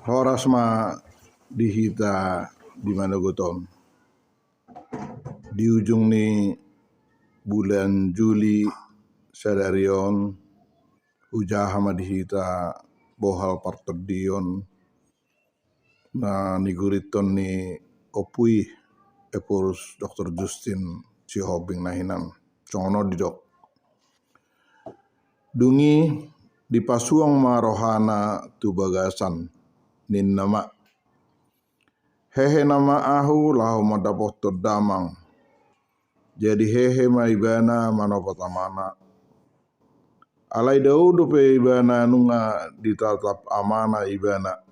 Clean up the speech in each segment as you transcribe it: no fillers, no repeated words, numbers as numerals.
Horas ma dihita di mana gotom. Di ujung ni bulan Juli sadarion ujaha ma dihita bohal partedion na niguriton ni opui epurus Dr. Justin Sihobing nahinan congono didok. Dungi dipasuang ma rohana tu bagasan nin nama hehe nama ahu lahu madapoh damang jadi hehe ma ibana manopatamana alai daudu pe ibana nunga ditatap amana ibana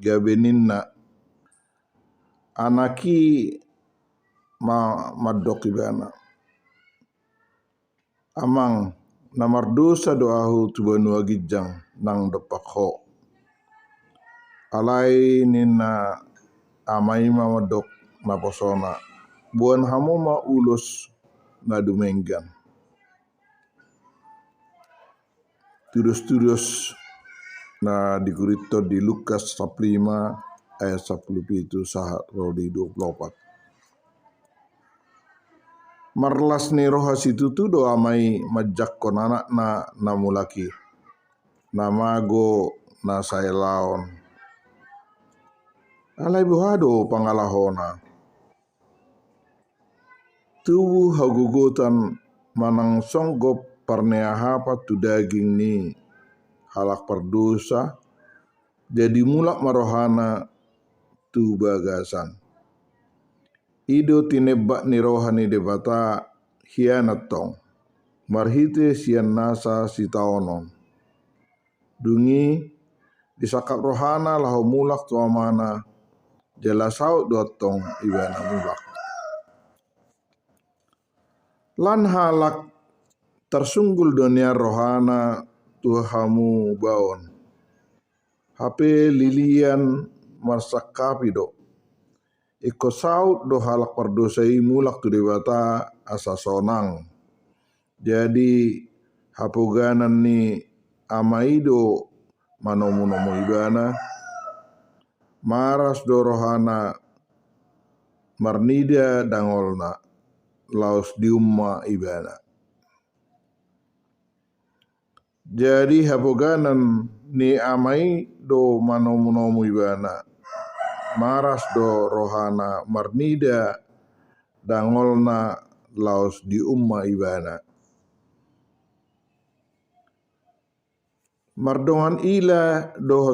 gabeninna anaki madok ibana amang namardosa doahu tubanu agijang nang depak ho alai nina amai mamadok na posona buan hamu ma ulus na dumenggan turus na digurito di Lukas 5 ayat 17 sahat rodi 24. Marlas ni roha situ tu do amai majak kon anak na namulaki namago na sailaon alai buhado pangalahona tubuh hagugutan manang songgop parneahapa tu daging ni halak perdosa jadi mulak marohana tu bagasan ido tinebak ni rohani debata hianat tong marhite sian nasa sitaonon dungi disakap rohana lahu mulak tu amana jelasau dotong ibana mulak lan halak tersunggul dunia rohana tuhamu baon hape lilian marsakapido iko saut do halak perdosai mulak tu dewata asa sonang jadi hapuganan ni amaido manomu ibana maras do rohana marnida dangolna laos diumma ibana jadi hapuganan ni amai do manomu ibana maras do rohana marnida dangolna laos di umma ibana mardongan ila do